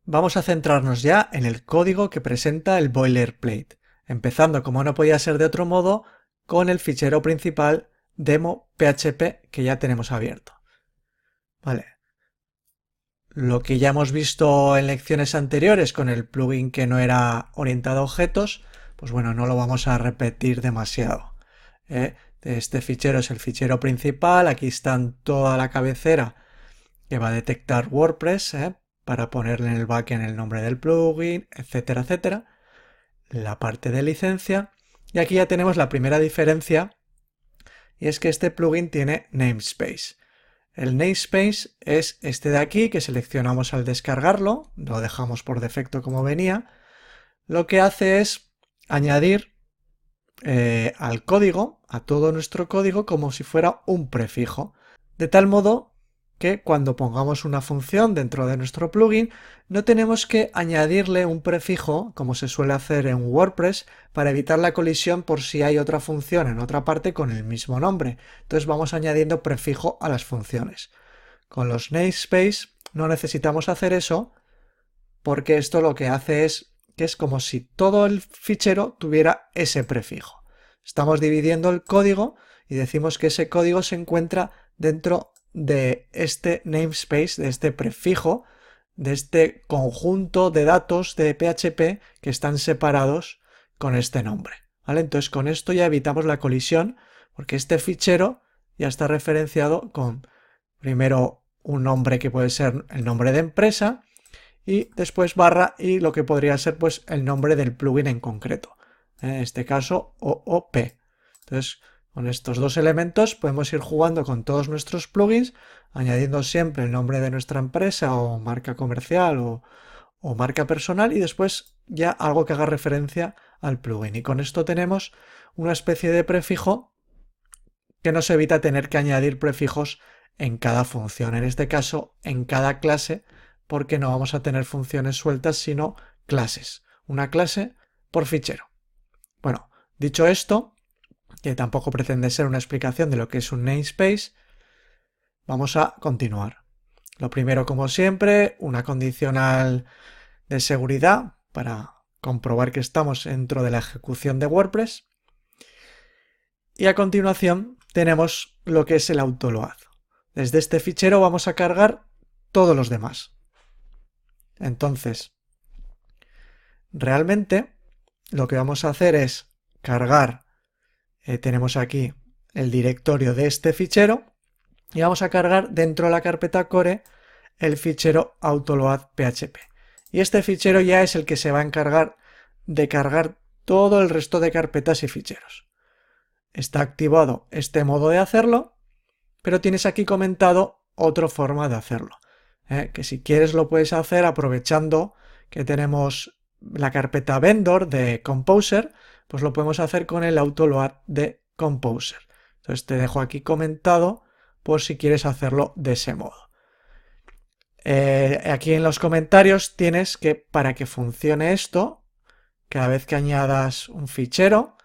vamos a centrarnos ya en el código que presenta el boilerplate, empezando, como no podía ser de otro modo, con el fichero principal demo.php que ya tenemos abierto. Vale. Lo que ya hemos visto en lecciones anteriores con el plugin que no era orientado a objetos, pues bueno, no lo vamos a repetir demasiado. Este fichero es el fichero principal, aquí están toda la cabecera que va a detectar WordPress, para ponerle en el backend el nombre del plugin, etcétera, etcétera. La parte de licencia. Y aquí ya tenemos la primera diferencia, y es que este plugin tiene namespace. El namespace es este de aquí que seleccionamos al descargarlo, lo dejamos por defecto como venía. Lo que hace es añadir al código, a todo nuestro código, como si fuera un prefijo. De tal modo que cuando pongamos una función dentro de nuestro plugin, no tenemos que añadirle un prefijo, como se suele hacer en WordPress, para evitar la colisión por si hay otra función en otra parte con el mismo nombre. Entonces vamos añadiendo prefijo a las funciones. Con los namespace no necesitamos hacer eso, porque esto lo que hace es que es como si todo el fichero tuviera ese prefijo. Estamos dividiendo el código y decimos que ese código se encuentra dentro de este namespace, de este prefijo, de este conjunto de datos de PHP que están separados con este nombre. ¿Vale? Entonces con esto ya evitamos la colisión, porque este fichero ya está referenciado con primero un nombre que puede ser el nombre de empresa, y después barra y lo que podría ser pues el nombre del plugin en concreto. En este caso OOP. Entonces con estos dos elementos podemos ir jugando con todos nuestros plugins, añadiendo siempre el nombre de nuestra empresa o marca comercial o marca personal y después ya algo que haga referencia al plugin. Y con esto tenemos una especie de prefijo que nos evita tener que añadir prefijos en cada función. En este caso, en cada clase, porque no vamos a tener funciones sueltas, sino clases. Una clase por fichero. Bueno, dicho esto, que tampoco pretende ser una explicación de lo que es un namespace, vamos a continuar. Lo primero, como siempre, una condicional de seguridad para comprobar que estamos dentro de la ejecución de WordPress. Y a continuación tenemos lo que es el autoload. Desde este fichero vamos a cargar todos los demás. Entonces, realmente lo que vamos a hacer es cargar, tenemos aquí el directorio de este fichero y vamos a cargar dentro de la carpeta core el fichero autoload.php. Y este fichero ya es el que se va a encargar de cargar todo el resto de carpetas y ficheros. Está activado este modo de hacerlo, pero tienes aquí comentado otra forma de hacerlo. Que si quieres lo puedes hacer aprovechando que tenemos la carpeta vendor de Composer, pues lo podemos hacer con el autoload de Composer. Entonces te dejo aquí comentado por si quieres hacerlo de ese modo. Aquí en los comentarios tienes que para que funcione esto, cada vez que añadas un fichero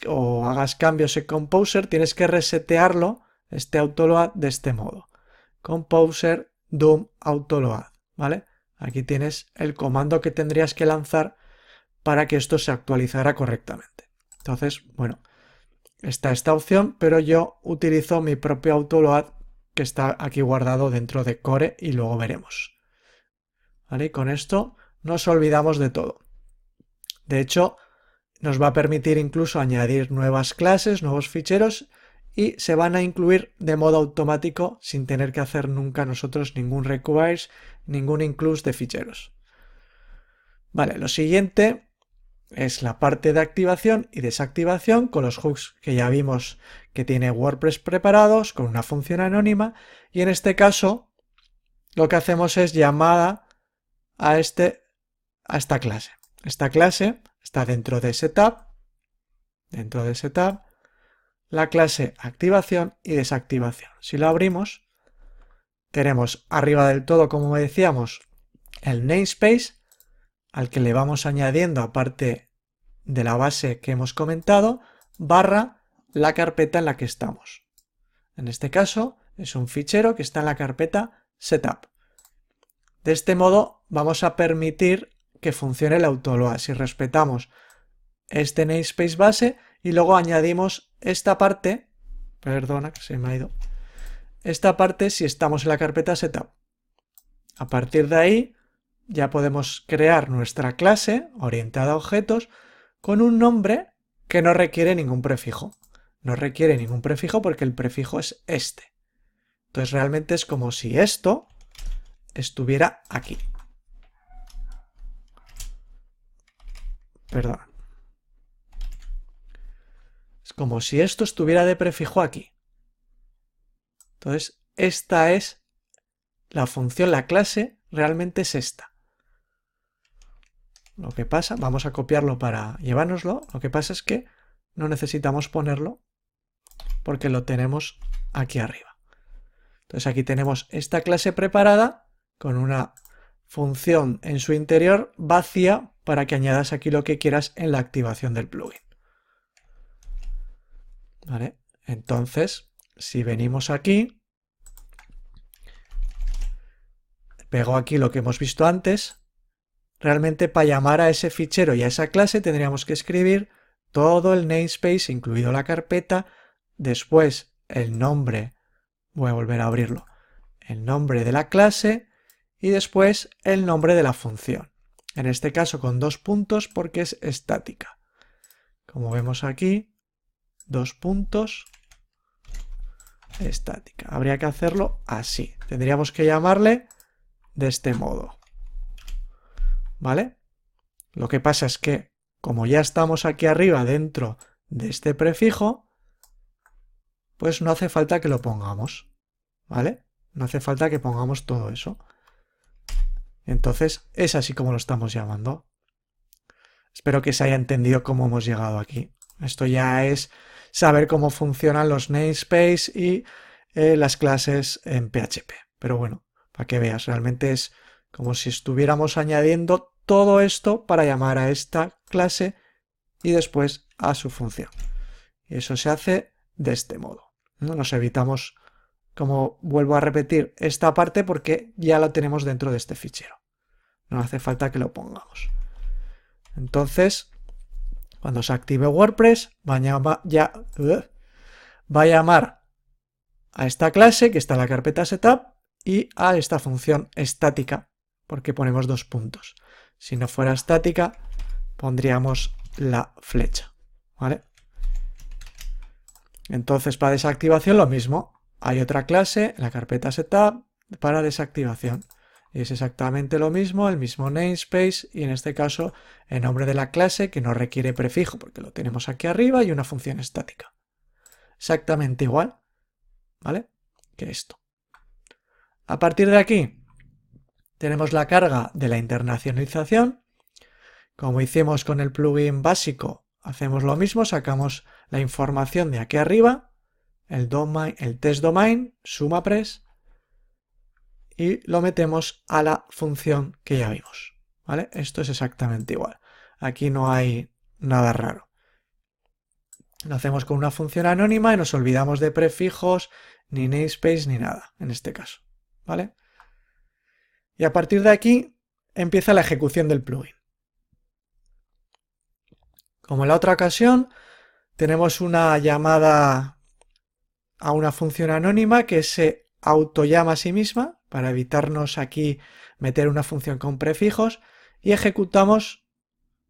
o hagas cambios en Composer, tienes que resetearlo, este autoload, de este modo. Composer doom autoload, ¿vale? Aquí tienes el comando que tendrías que lanzar para que esto se actualizara correctamente. Entonces, bueno, está esta opción, pero yo utilizo mi propio autoload que está aquí guardado dentro de core y luego veremos. ¿Vale? Y con esto nos olvidamos de todo. De hecho, nos va a permitir incluso añadir nuevas clases, nuevos ficheros y se van a incluir de modo automático sin tener que hacer nunca nosotros ningún requires, ningún include de ficheros. Vale, lo siguiente es la parte de activación y desactivación con los hooks que ya vimos que tiene WordPress preparados con una función anónima y en este caso lo que hacemos es llamada a esta clase. Esta clase está dentro de ese tab, la clase activación y desactivación. Si lo abrimos, tenemos arriba del todo, como decíamos, el namespace al que le vamos añadiendo, aparte de la base que hemos comentado, barra la carpeta en la que estamos. En este caso es un fichero que está en la carpeta setup. De este modo vamos a permitir que funcione el autoload si respetamos este namespace base y luego añadimos esta parte, perdona que se me ha ido, esta parte si estamos en la carpeta setup. A partir de ahí ya podemos crear nuestra clase orientada a objetos con un nombre que no requiere ningún prefijo. No requiere ningún prefijo porque el prefijo es este. Entonces realmente es como si esto estuviera aquí. Perdón. Es como si esto estuviera de prefijo aquí. Entonces esta es la función, la clase realmente es esta. Lo que pasa, vamos a copiarlo para llevárnoslo, lo que pasa es que no necesitamos ponerlo porque lo tenemos aquí arriba. Entonces aquí tenemos esta clase preparada con una función en su interior vacía para que añadas aquí lo que quieras en la activación del plugin. ¿Vale? Entonces, si venimos aquí, pego aquí lo que hemos visto antes, realmente para llamar a ese fichero y a esa clase tendríamos que escribir todo el namespace, incluido la carpeta, después el nombre, voy a volver a abrirlo, el nombre de la clase y después el nombre de la función. En este caso con 2 puntos porque es estática. Como vemos aquí, 2 puntos, estática. Habría que hacerlo así. Tendríamos que llamarle de este modo. ¿Vale? Lo que pasa es que, como ya estamos aquí arriba dentro de este prefijo, pues no hace falta que lo pongamos. ¿Vale? No hace falta que pongamos todo eso. Entonces, es así como lo estamos llamando. Espero que se haya entendido cómo hemos llegado aquí. Esto ya es saber cómo funcionan los namespace y las clases en PHP. Pero bueno, para que veas, realmente es como si estuviéramos añadiendo todo esto para llamar a esta clase y después a su función. Y eso se hace de este modo. Nos evitamos, como vuelvo a repetir, esta parte porque ya la tenemos dentro de este fichero. No hace falta que lo pongamos. Entonces, cuando se active WordPress, va a llamar a esta clase que está en la carpeta setup y a esta función estática, porque ponemos 2 puntos. Si no fuera estática, pondríamos la flecha. ¿Vale? Entonces, para desactivación lo mismo. Hay otra clase en la carpeta setup para desactivación. Y es exactamente lo mismo, el mismo namespace y en este caso el nombre de la clase que no requiere prefijo porque lo tenemos aquí arriba y una función estática. Exactamente igual, ¿vale? Que esto. A partir de aquí tenemos la carga de la internacionalización. Como hicimos con el plugin básico, hacemos lo mismo, sacamos la información de aquí arriba, el test domain, SumaPress, y lo metemos a la función que ya vimos. ¿Vale? Esto es exactamente igual. Aquí no hay nada raro. Lo hacemos con una función anónima y nos olvidamos de prefijos, ni namespace, ni nada, en este caso. ¿Vale? Y a partir de aquí empieza la ejecución del plugin. Como en la otra ocasión, tenemos una llamada a una función anónima que se autollama a sí misma para evitarnos aquí meter una función con prefijos y ejecutamos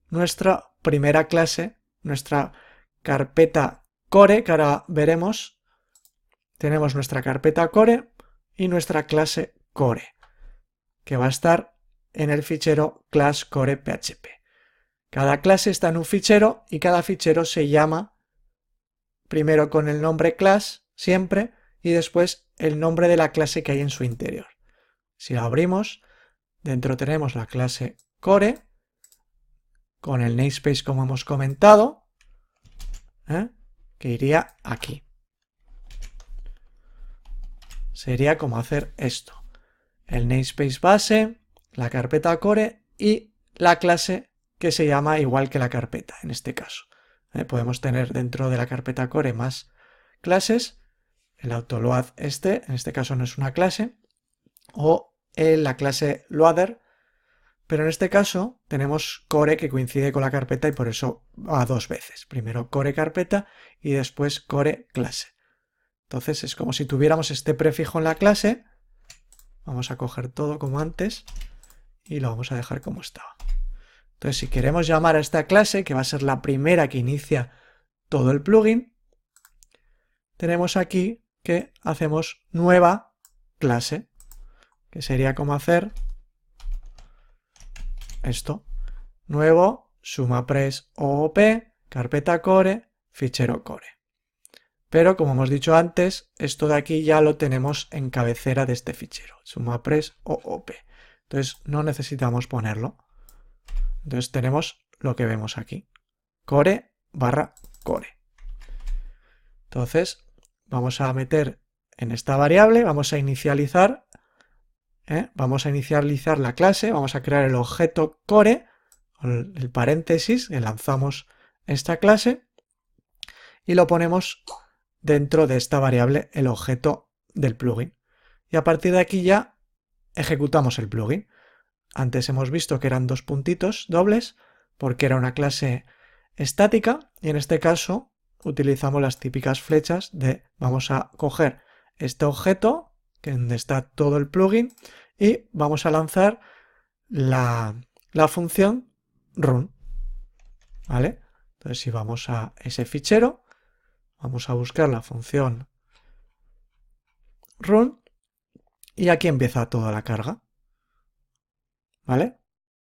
nuestra primera clase, nuestra carpeta core, que ahora veremos. Tenemos nuestra carpeta core y nuestra clase core, que va a estar en el fichero class core php. Cada clase está en un fichero y cada fichero se llama primero con el nombre class, siempre, y después el nombre de la clase que hay en su interior. Si la abrimos, dentro tenemos la clase core, con el namespace como hemos comentado, que iría aquí. Sería como hacer esto. El namespace base, la carpeta core y la clase que se llama igual que la carpeta, en este caso. Podemos tener dentro de la carpeta core más clases. El autoload en este caso no es una clase. O en la clase loader, pero en este caso tenemos core que coincide con la carpeta y por eso va dos veces. Primero core carpeta y después core clase. Entonces es como si tuviéramos este prefijo en la clase. Vamos a coger todo como antes y lo vamos a dejar como estaba. Entonces si queremos llamar a esta clase, que va a ser la primera que inicia todo el plugin, tenemos aquí que hacemos nueva clase, que sería como hacer esto. Nuevo, SumaPress OOP, carpeta core, fichero core. Pero como hemos dicho antes, esto de aquí ya lo tenemos en cabecera de este fichero, SumaPress OOP. Entonces no necesitamos ponerlo. Entonces tenemos lo que vemos aquí, core barra core. Entonces vamos a meter en esta variable, vamos a inicializar la clase, vamos a crear el objeto core, el paréntesis, que lanzamos esta clase y lo ponemos dentro de esta variable, el objeto del plugin. Y a partir de aquí ya ejecutamos el plugin. Antes hemos visto que eran dos puntitos dobles porque era una clase estática y en este caso utilizamos las típicas flechas de vamos a coger este objeto que donde está todo el plugin y vamos a lanzar la función run, ¿vale? Entonces si vamos a ese fichero, vamos a buscar la función run y aquí empieza toda la carga, ¿vale?